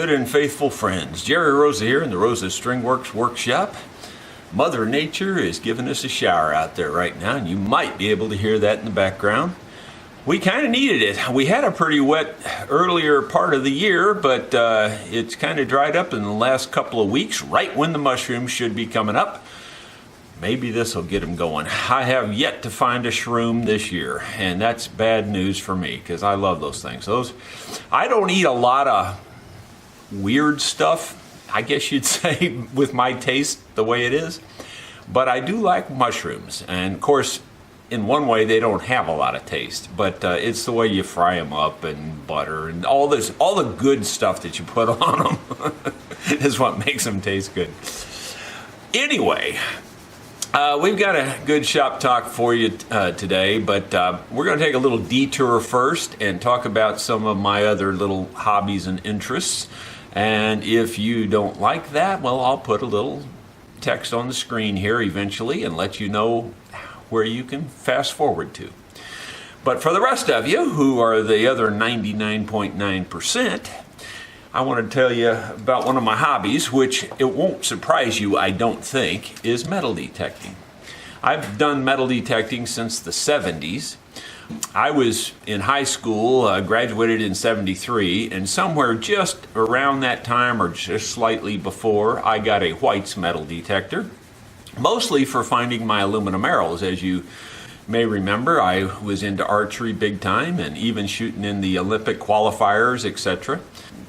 good and faithful friends. Jerry Rosa here in the Rosa Stringworks workshop. Mother Nature is giving us a shower out there right now, and you might be able to hear that in the background. We kind of needed it. We had a pretty wet earlier part of the year, but it's kind of dried up in the last couple of weeks, right when the mushrooms should be coming up. Maybe this will get them going. I have yet to find a shroom this year, and that's bad news for me because I love those things. I don't eat a lot of weird stuff, I guess you'd say, with my taste the way it is. But I do like mushrooms, and of course, in one way, they don't have a lot of taste, but it's the way you fry them up and butter and all the good stuff that you put on them is what makes them taste good. Anyway. We've got a good shop talk for you today, but we're going to take a little detour first and talk about some of my other little hobbies and interests. And if you don't like that, well, I'll put a little text on the screen here eventually and let you know where you can fast forward to. But for the rest of you, who are the other 99.9%, I want to tell you about one of my hobbies, which it won't surprise you, I don't think, is metal detecting. I've done metal detecting since the 70s. I was in high school, graduated in 73, and somewhere just around that time or just slightly before, I got a White's metal detector, mostly for finding my aluminum arrows. As you may remember, I was into archery big time and even shooting in the Olympic qualifiers, etc.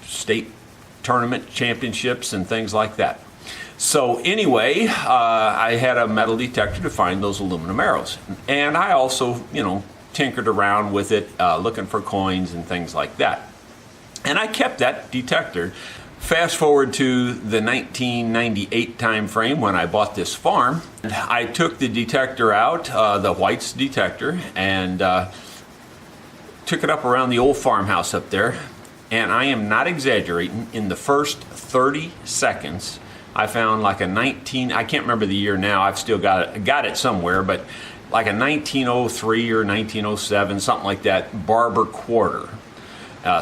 State tournament championships and things like that. So anyway, I had a metal detector to find those aluminum arrows. And I also, tinkered around with it, looking for coins and things like that. And I kept that detector. Fast forward to the 1998 time frame when I bought this farm. I took the detector out, the White's detector, and took it up around the old farmhouse up there. And I am not exaggerating, in the first 30 seconds, I found like I can't remember the year now, I've still got it somewhere, but like a 1903 or 1907, something like that, Barber quarter.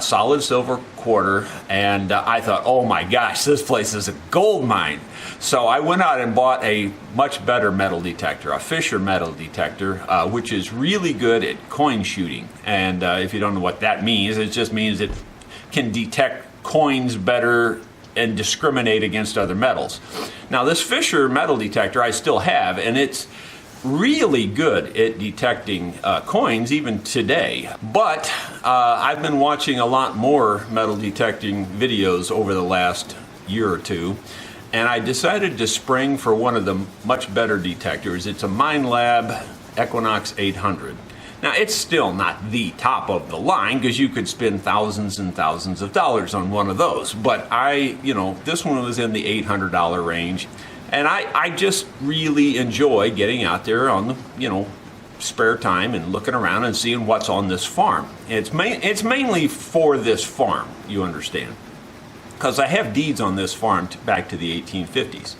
Solid silver quarter, and I thought, oh my gosh, this place is a gold mine. So I went out and bought a much better metal detector, a Fisher metal detector, which is really good at coin shooting. And if you don't know what that means, it just means it can detect coins better and discriminate against other metals. Now this Fisher metal detector I still have, and it's really good at detecting coins even today. But I've been watching a lot more metal detecting videos over the last year or two, and I decided to spring for one of the much better detectors. It's a Lab Equinox 800. Now, it's still not the top of the line because you could spend thousands and thousands of dollars on one of those. But this one was in the $800 range. And I just really enjoy getting out there on the, spare time and looking around and seeing what's on this farm. It's mainly for this farm, you understand, because I have deeds on this farm back to the 1850s.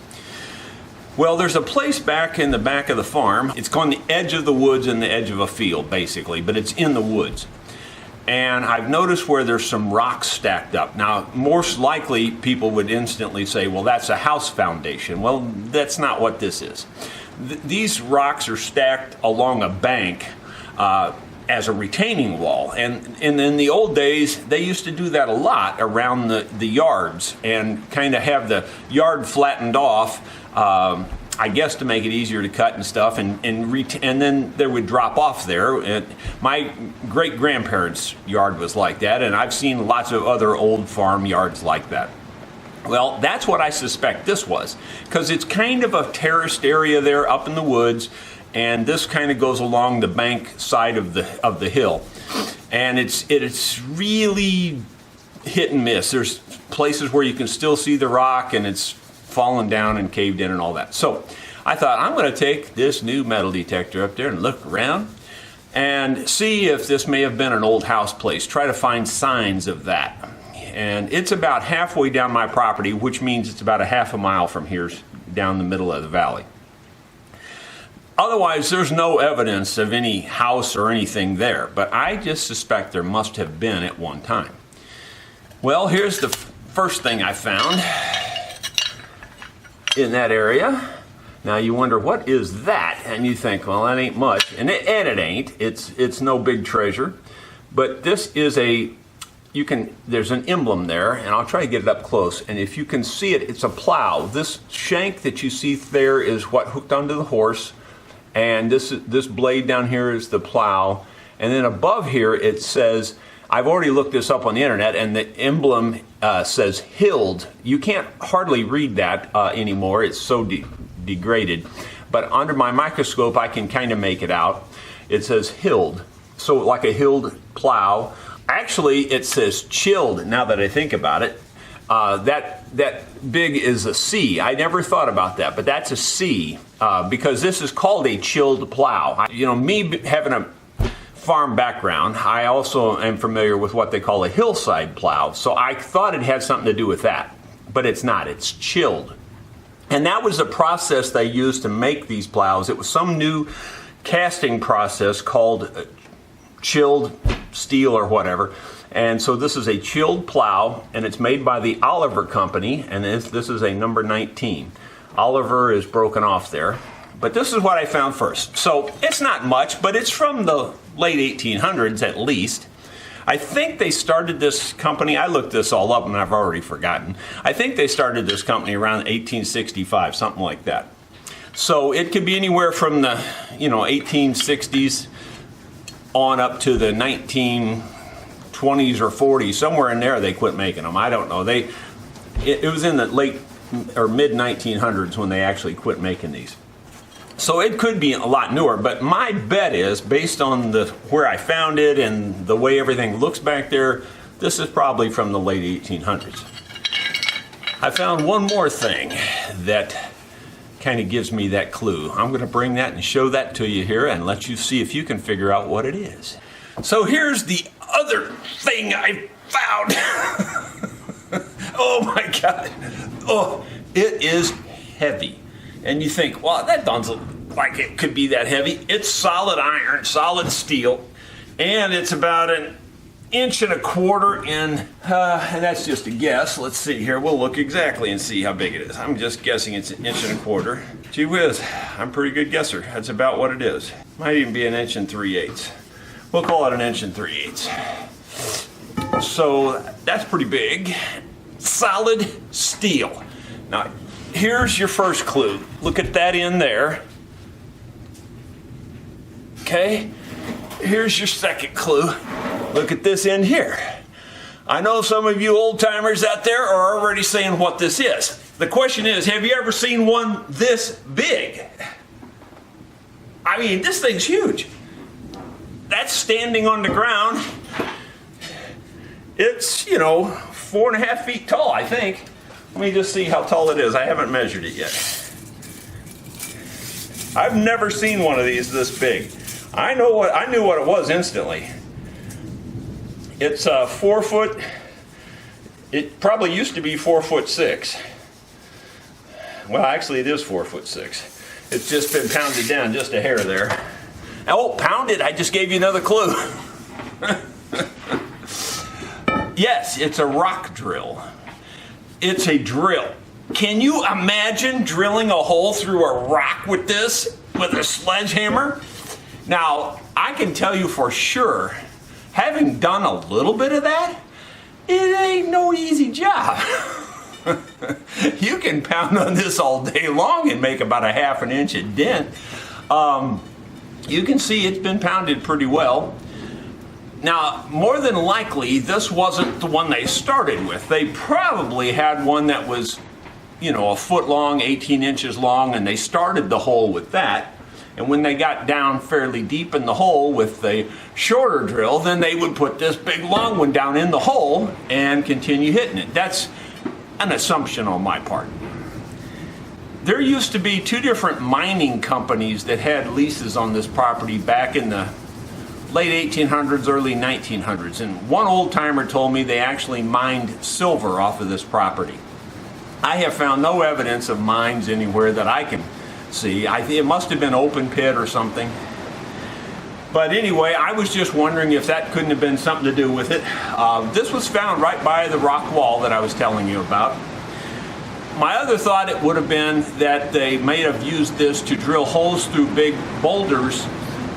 Well, there's a place back in the back of the farm. It's on the edge of the woods and the edge of a field, basically, but it's in the woods. And I've noticed where there's some rocks stacked up. Now, most likely, people would instantly say, well, that's a house foundation. Well, that's not what this is. These rocks are stacked along a bank as a retaining wall. And in the old days, they used to do that a lot around the yards and kind of have the yard flattened off, I guess to make it easier to cut and stuff, and then they would drop off there. And my great-grandparents' yard was like that, and I've seen lots of other old farm yards like that. Well, that's what I suspect this was, because it's kind of a terraced area there up in the woods, and this kind of goes along the bank side of the hill, and it's really hit and miss. There's places where you can still see the rock, and it's fallen down and caved in and all that. So I thought, I'm going to take this new metal detector up there and look around and see if this may have been an old house place. Try to find signs of that. And it's about halfway down my property, which means it's about a half a mile from here down the middle of the valley. Otherwise, there's no evidence of any house or anything there, but I just suspect there must have been at one time. Well, here's the first thing I found in that area. Now you wonder, what is that? And you think, well, that ain't much. And it ain't. It's no big treasure. But this is there's an emblem there, and I'll try to get it up close. And if you can see it, it's a plow. This shank that you see there is what hooked onto the horse. And this blade down here is the plow. And then above here it says, I've already looked this up on the internet, and the emblem says Hild. You can't hardly read that anymore. It's so degraded. But under my microscope, I can kind of make it out. It says Hild. So like a Hild plow. Actually, it says chilled, now that I think about it. That big is a C. I never thought about that, but that's a C because this is called a chilled plow. You know, me having a farm background, I also am familiar with what they call a hillside plow. So I thought it had something to do with that, but it's not. It's chilled. And that was the process they used to make these plows. It was some new casting process called chilled steel or whatever. And so this is a chilled plow, and it's made by the Oliver Company, and this is a number 19. Oliver is broken off there. But this is what I found first. So it's not much, but it's from the late 1800s at least. I think they started this company, I looked this all up and I've already forgotten. I think they started this company around 1865, something like that. So it could be anywhere from the 1860s on up to the 1920s or 40s, somewhere in there they quit making them. I don't know. It was in the late or mid 1900s when they actually quit making these. So it could be a lot newer, but my bet is, based on where I found it and the way everything looks back there, this is probably from the late 1800s. I found one more thing that kind of gives me that clue. I'm going to bring that and show that to you here and let you see if you can figure out what it is. So here's the other thing I found. Oh my God. Oh, it is heavy. And you think, well, that doesn't look like it could be that heavy. It's solid iron, solid steel, and it's about 1.25 inches in, and that's just a guess. Let's see here. We'll look exactly and see how big it is. I'm just guessing it's 1.25 inches. Gee whiz, I'm a pretty good guesser. That's about what it is. Might even be 1 3/8. We'll call it 1 3/8. So that's pretty big. Solid steel. Now, here's your first clue. Look at that in there. Okay, here's your second clue. Look at this in here. I know some of you old timers out there are already saying what this is. The question is, have you ever seen one this big? I mean, this thing's huge. That's standing on the ground. It's, 4.5 feet tall, I think. Let me just see how tall it is. I haven't measured it yet. I've never seen one of these this big. I knew what it was instantly. It's 4 foot. It probably used to be 4'6". Well, actually, it is 4'6". It's just been pounded down just a hair there. Oh, pounded! I just gave you another clue. Yes, it's a rock drill. It's a drill. Can you imagine drilling a hole through a rock with this, with a sledgehammer? Now, I can tell you for sure, having done a little bit of that, it ain't no easy job. You can pound on this all day long and make about 1/2 inch a dent. You can see it's been pounded pretty well. Now, more than likely, this wasn't the one they started with. They probably had one that was, 1 foot long, 18 inches long, and they started the hole with that. And when they got down fairly deep in the hole with the shorter drill, then they would put this big long one down in the hole and continue hitting it. That's an assumption on my part. There used to be 2 different mining companies that had leases on this property back in the late 1800s, early 1900s, and one old timer told me they actually mined silver off of this property. I have found no evidence of mines anywhere that I can see. It must have been open pit or something. But anyway, I was just wondering if that couldn't have been something to do with it. This was found right by the rock wall that I was telling you about. My other thought, it would have been that they may have used this to drill holes through big boulders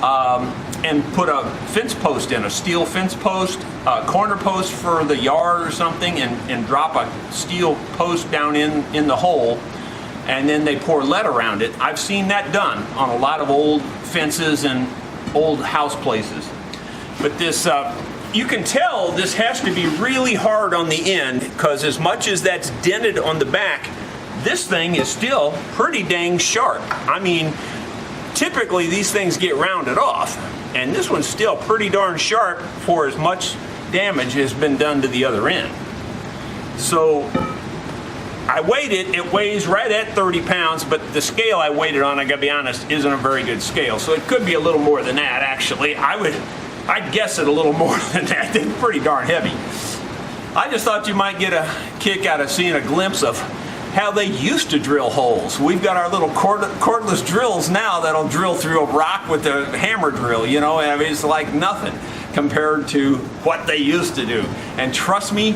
and put a fence post in, a steel fence post, a corner post for the yard or something, and drop a steel post down in the hole, and then they pour lead around it. I've seen that done on a lot of old fences and old house places. But this, you can tell this has to be really hard on the end, because as much as that's dented on the back, this thing is still pretty dang sharp. I mean, typically these things get rounded off, and this one's still pretty darn sharp for as much damage has been done to the other end. So I weighed it. It weighs right at 30 pounds, but the scale I weighed it on, I gotta be honest, isn't a very good scale. So it could be a little more than that, actually. I'd guess it a little more than that. It's pretty darn heavy. I just thought you might get a kick out of seeing a glimpse of how they used to drill holes. We've got our little cordless drills now that'll drill through a rock with a hammer drill, you know. I mean, it's like nothing compared to what they used to do. And trust me,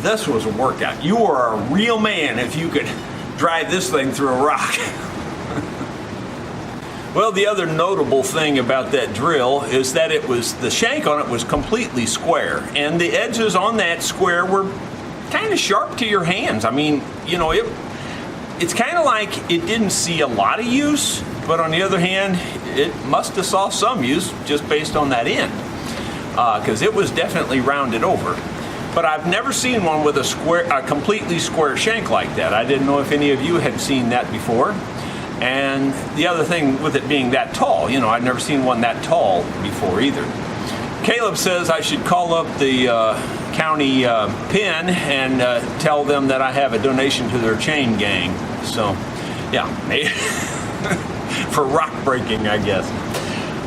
this was a workout. You were a real man if you could drive this thing through a rock. Well, the other notable thing about that drill is that the shank on it was completely square, and the edges on that square were kind of sharp to your hands. I mean, you know, it's kind of like it didn't see a lot of use, but on the other hand, it must have saw some use just based on that end, because it was definitely rounded over. But I've never seen one with a completely square shank like that. I didn't know if any of you had seen that before. And the other thing with it being that tall, you know, I'd never seen one that tall before either. Caleb says I should call up the county pin and tell them that I have a donation to their chain gang. So, yeah, for rock breaking, I guess.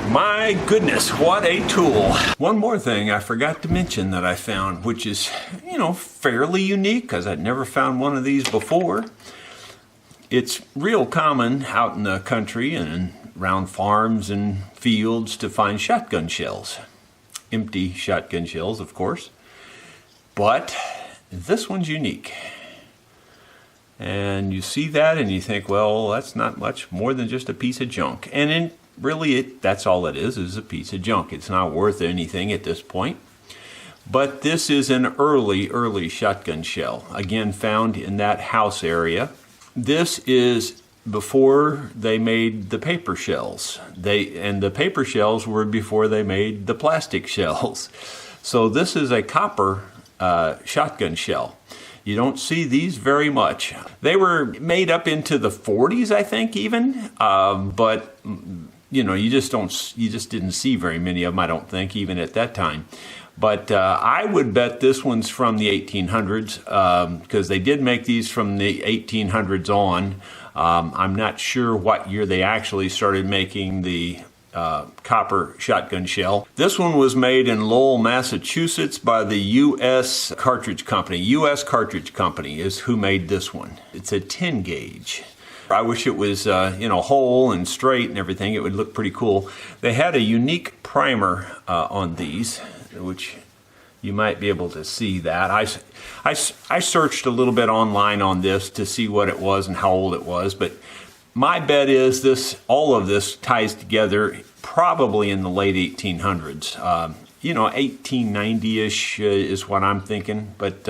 My goodness, what a tool. One more thing I forgot to mention that I found, which is, you know, fairly unique because I'd never found one of these before. It's real common out in the country and around farms and fields to find shotgun shells. Empty shotgun shells, of course. But this one's unique. And you see that and you think, well, that's not much more than just a piece of junk. And really, that's all it is a piece of junk. It's not worth anything at this point. But this is an early shotgun shell. Again, found in that house area. This is before they made the paper shells. And the paper shells were before they made the plastic shells. So this is a copper shotgun shell. You don't see these very much. They were made up into the 40s, I think, even. But you know, you just didn't see very many of them, I don't think, even at that time. But I would bet this one's from the 1800s because they did make these from the 1800s on. I'm not sure what year they actually started making the copper shotgun shell. This one was made in Lowell, Massachusetts by the U.S. Cartridge Company. U.S. Cartridge Company is who made this one. It's a 10 gauge. I wish it was, you know, whole and straight and everything. It would look pretty cool. They had a unique primer on these, which you might be able to see that. I searched a little bit online on this to see what it was and how old it was, but my bet is all of this ties together probably in the late 1800s. You know, 1890-ish is what I'm thinking, but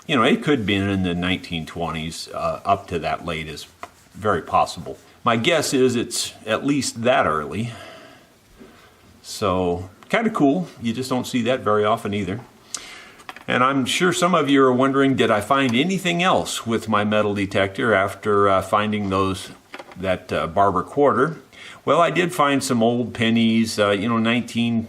you know, it could be in the 1920s up to that late is very possible. My guess is it's at least that early. So kind of cool. You just don't see that very often either. And I'm sure some of you are wondering, did I find anything else with my metal detector after finding that barber quarter? Well, I did find some old pennies, you know, 19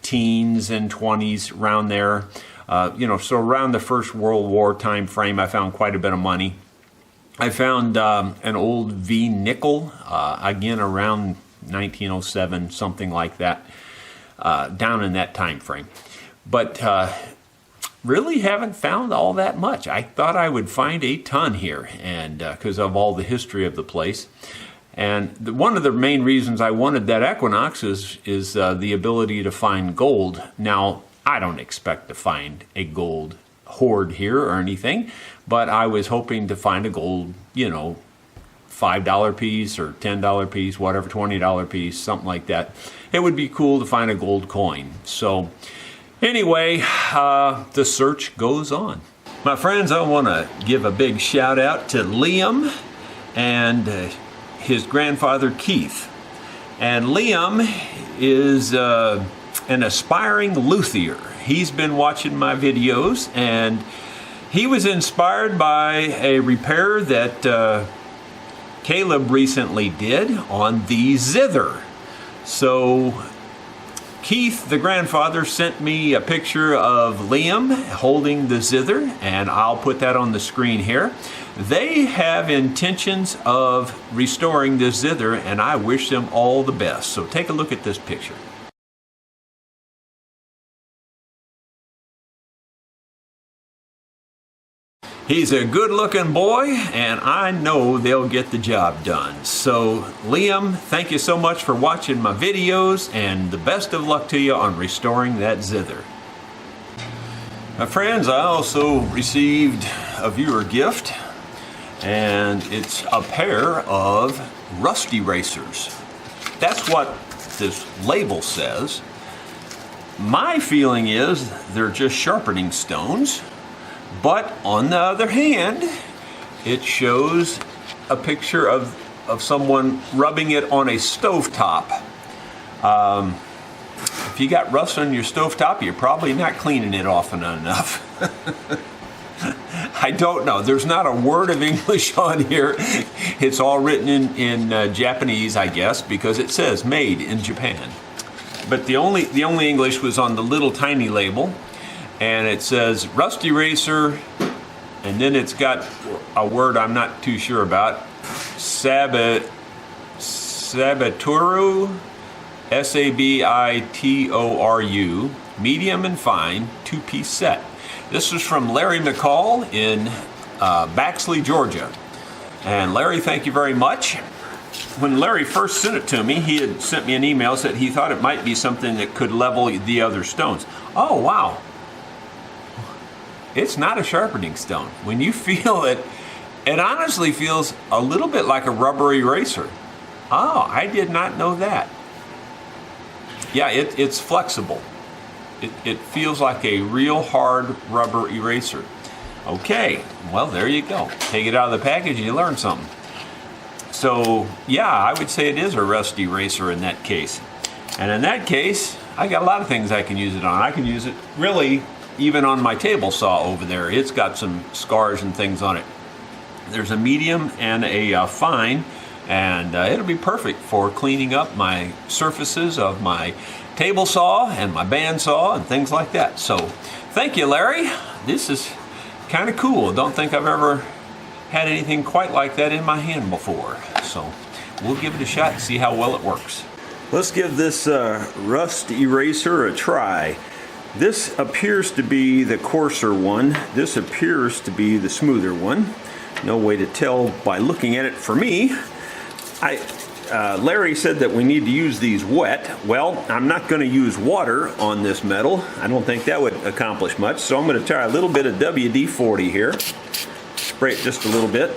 teens and 20s around there. You know, so around the First World War time frame, I found quite a bit of money. I found an old V nickel, again around 1907, something like that, down in that time frame. But really haven't found all that much. I thought I would find a ton here, and because of all the history of the place. And one of the main reasons I wanted that Equinox is the ability to find gold. Now, I don't expect to find a gold hoard here or anything, but I was hoping to find a gold, you know, $5 piece or $10 piece, whatever, $20 piece, something like that. It would be cool to find a gold coin. So anyway, the search goes on. My friends, I want to give a big shout out to Liam and his grandfather Keith. And Liam is an aspiring luthier. He's been watching my videos, and he was inspired by a repair that Caleb recently did on the zither. So Keith, the grandfather, sent me a picture of Liam holding the zither, and I'll put that on the screen here. They have intentions of restoring this zither, and I wish them all the best. So take a look at this picture. He's a good-looking boy, and I know they'll get the job done. So, Liam, thank you so much for watching my videos, and the best of luck to you on restoring that zither. My friends, I also received a viewer gift, and it's a pair of rust erasers. That's what this label says. My feeling is they're just sharpening stones. But on the other hand, it shows a picture of someone rubbing it on a stovetop. If you got rust on your stovetop, you're probably not cleaning it often enough. I don't know. There's not a word of English on here. It's all written in Japanese, I guess, because it says made in Japan. But the only English was on the little tiny label. And it says rust eraser, and then it's got a word I'm not too sure about. Sabitoru, Sabitoru, medium and fine, 2-piece set. This is from Larry McCall in Baxley, Georgia. And Larry, thank you very much. When Larry first sent it to me, he had sent me an email, said he thought it might be something that could level the other stones. Oh, wow. It's not a sharpening stone. When you feel it, it honestly feels a little bit like a rubber eraser. Oh, I did not know that. Yeah, it's flexible. It feels like a real hard rubber eraser. Okay, well, there you go. Take it out of the package and you learn something. So, yeah, I would say it is a rust eraser in that case. And in that case, I got a lot of things I can use it on. I can use it really even on my table saw over there. It's got some scars and things on it. There's a medium and a fine, and it'll be perfect for cleaning up my surfaces of my table saw and my bandsaw and things like that. So thank you, Larry. This is kind of cool. Don't think I've ever had anything quite like that in my hand before. So we'll give it a shot and see how well it works. Let's give this rust eraser a try. This appears to be the coarser one. This appears to be the smoother one. No way to tell by looking at it for me. Larry said that we need to use these wet. Well, I'm not going to use water on this metal. I don't think that would accomplish much. So I'm going to try a little bit of WD-40 here. Spray it just a little bit.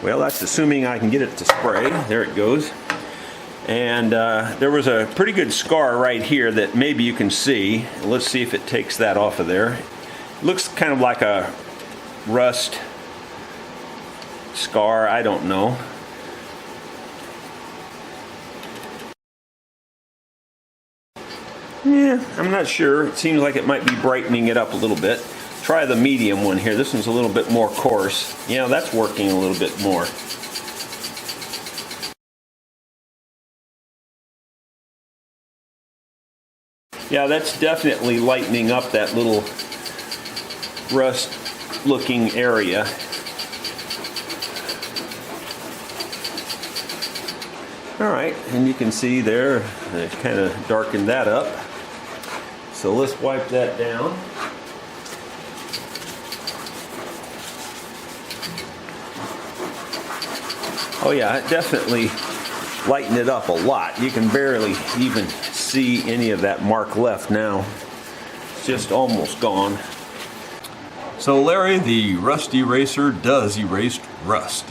Well, that's assuming I can get it to spray. There it goes. And there was a pretty good scar right here that maybe you can see. Let's see if it takes that off of there. It looks kind of like a rust scar. I don't know. Yeah, I'm not sure. It seems like it might be brightening it up a little bit. Try the medium one here. This one's a little bit more coarse. Yeah, that's working a little bit more. Yeah, that's definitely lightening up that little rust looking area. Alright, and you can see there, it kind of darkened that up. So let's wipe that down. Oh yeah, it definitely lightened it up a lot. You can barely even see any of that mark left now. It's just almost gone. So Larry, the rust eraser does erase rust.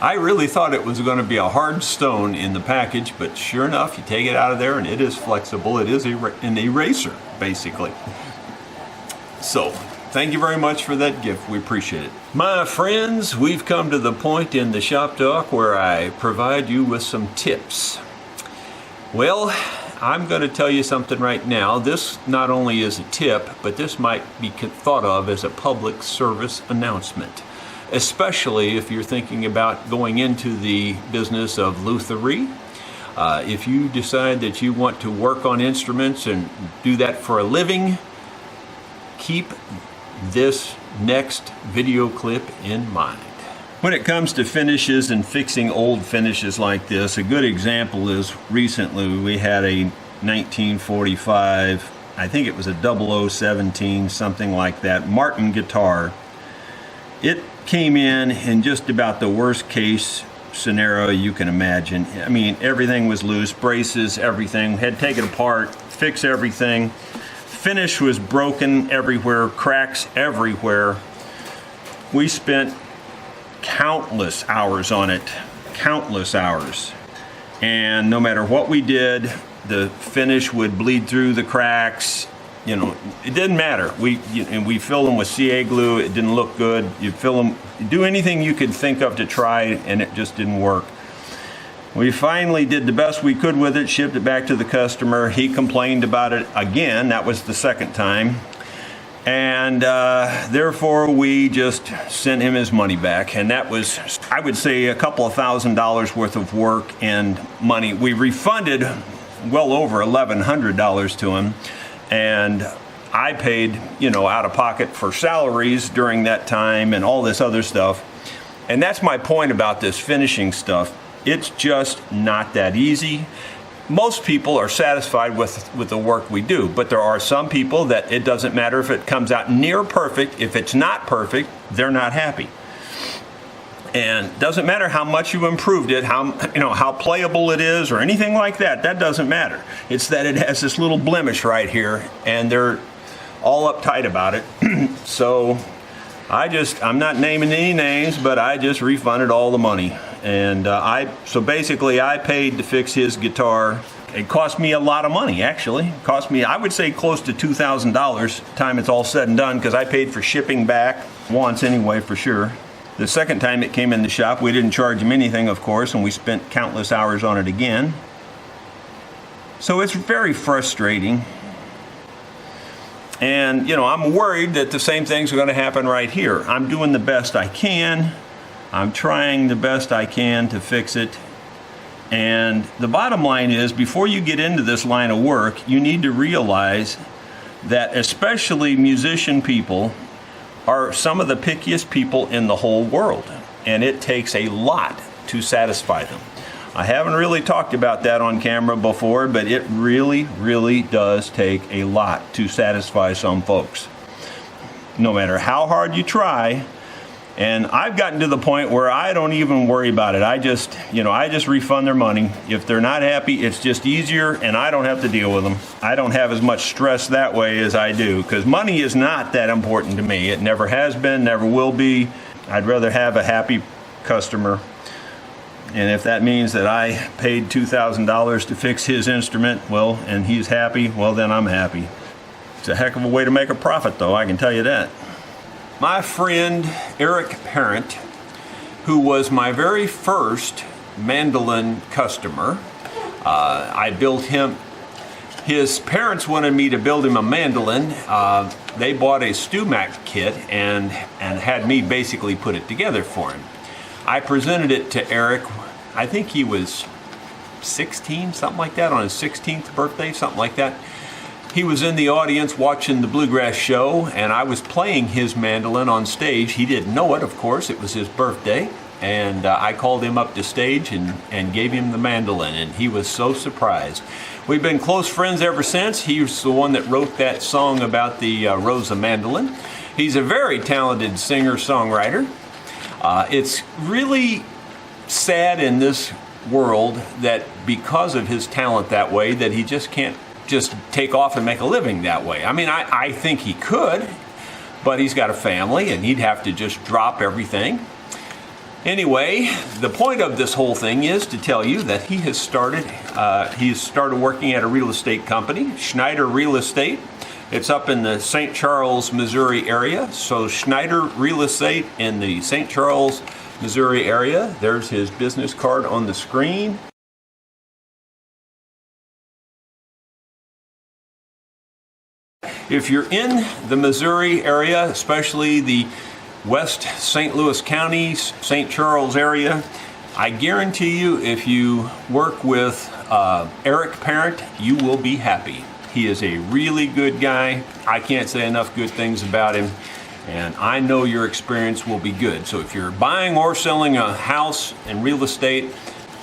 I really thought it was going to be a hard stone in the package, but sure enough, you take it out of there and it is flexible. It is an eraser, basically. So, thank you very much for that gift. We appreciate it. My friends, we've come to the point in the Shop Talk where I provide you with some tips. Well, I'm going to tell you something right now. This not only is a tip, but this might be thought of as a public service announcement, especially if you're thinking about going into the business of luthiery. If you decide that you want to work on instruments and do that for a living, keep this next video clip in mind. When it comes to finishes and fixing old finishes like this, a good example is recently we had a 1945, I think it was a 0017, something like that, Martin guitar. It came in just about the worst case scenario you can imagine. I mean, everything was loose, braces, everything, had taken apart, fix everything. Finish was broken everywhere, cracks everywhere. We spent countless hours on it, countless hours. And no matter what we did, the finish would bleed through the cracks. You know, it didn't matter. We filled them with CA glue. It didn't look good. You fill them, do anything you could think of to try, and it just didn't work. We finally did the best we could with it, shipped it back to the customer. He complained about it again. That was the second time. And therefore, we just sent him his money back. And that was, I would say, a couple of $1,000s worth of work and money. We refunded well over $1,100 to him. And I paid, out of pocket for salaries during that time and all this other stuff. And that's my point about this finishing stuff. It's just not that easy. Most people are satisfied with the work we do, but there are some people that it doesn't matter if it comes out near perfect. If it's not perfect, they're not happy. And doesn't matter how much you improved it, how playable it is or anything like that. That doesn't matter. It's that it has this little blemish right here, and they're all uptight about it. So I'm not naming any names, but I just refunded all the money. And so basically I paid to fix his guitar. It cost me a lot of money, actually. It cost me, I would say, close to $2,000 time it's all said and done, because I paid for shipping back once anyway, for sure. The second time it came in the shop, we didn't charge him anything, of course, and we spent countless hours on it again. So it's very frustrating. And, I'm worried that the same things are going to happen right here. I'm doing the best I can. I'm trying the best I can to fix it. And the bottom line is, before you get into this line of work, you need to realize that especially musician people are some of the pickiest people in the whole world. And it takes a lot to satisfy them. I haven't really talked about that on camera before, but it really, really does take a lot to satisfy some folks. No matter how hard you try. And I've gotten to the point where I don't even worry about it. I just refund their money. If they're not happy, it's just easier, and I don't have to deal with them. I don't have as much stress that way as I do, because money is not that important to me. It never has been, never will be. I'd rather have a happy customer. And if that means that I paid $2,000 to fix his instrument, well, and he's happy, well, then I'm happy. It's a heck of a way to make a profit, though, I can tell you that. My friend Eric Parent, who was my very first mandolin customer, I built him. His parents wanted me to build him a mandolin. They bought a StewMac kit and had me basically put it together for him. I presented it to Eric. I think he was 16, something like that, on his 16th birthday, something like that. He was in the audience watching the bluegrass show, and I was playing his mandolin on stage. He didn't know it, of course. It was his birthday, and I called him up to stage and gave him the mandolin, and he was so surprised. We've been close friends ever since. He was the one that wrote that song about the Rosa mandolin. He's a very talented singer-songwriter. It's really sad in this world that because of his talent that way, that he just can't just take off and make a living that way. I mean, I think he could, but he's got a family and he'd have to just drop everything. Anyway, the point of this whole thing is to tell you that he has started working at a real estate company, Schneider Real Estate. It's up in the St. Charles, Missouri area. So Schneider Real Estate in the St. Charles, Missouri area. There's his business card on the screen. If you're in the Missouri area, especially the West St. Louis County, St. Charles area, I guarantee you if you work with Eric Parent, you will be happy. He is a really good guy. I can't say enough good things about him, and I know your experience will be good. So if you're buying or selling a house and real estate,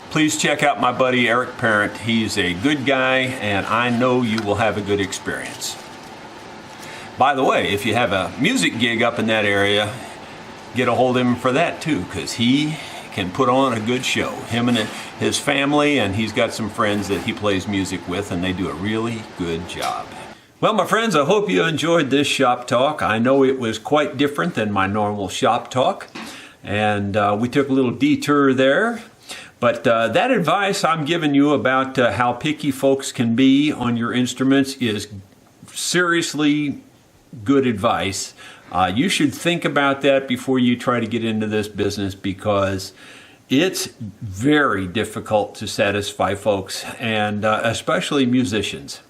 please check out my buddy Eric Parent. He's a good guy, and I know you will have a good experience. By the way, if you have a music gig up in that area, get a hold of him for that too, because he can put on a good show. Him and his family, and he's got some friends that he plays music with, and they do a really good job. Well, my friends, I hope you enjoyed this shop talk. I know it was quite different than my normal shop talk, and we took a little detour there. But that advice I'm giving you about how picky folks can be on your instruments is seriously good advice. You should think about that before you try to get into this business, because it's very difficult to satisfy folks, and especially musicians.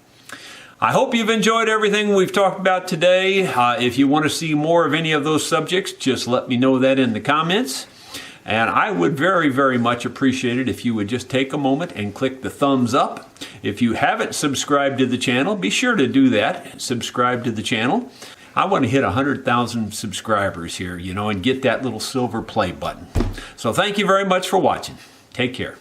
I hope you've enjoyed everything we've talked about today. If you want to see more of any of those subjects, just let me know that in the comments. And I would very, very much appreciate it if you would just take a moment and click the thumbs up. If you haven't subscribed to the channel, be sure to do that. Subscribe to the channel. I want to hit 100,000 subscribers here, and get that little silver play button. So thank you very much for watching. Take care.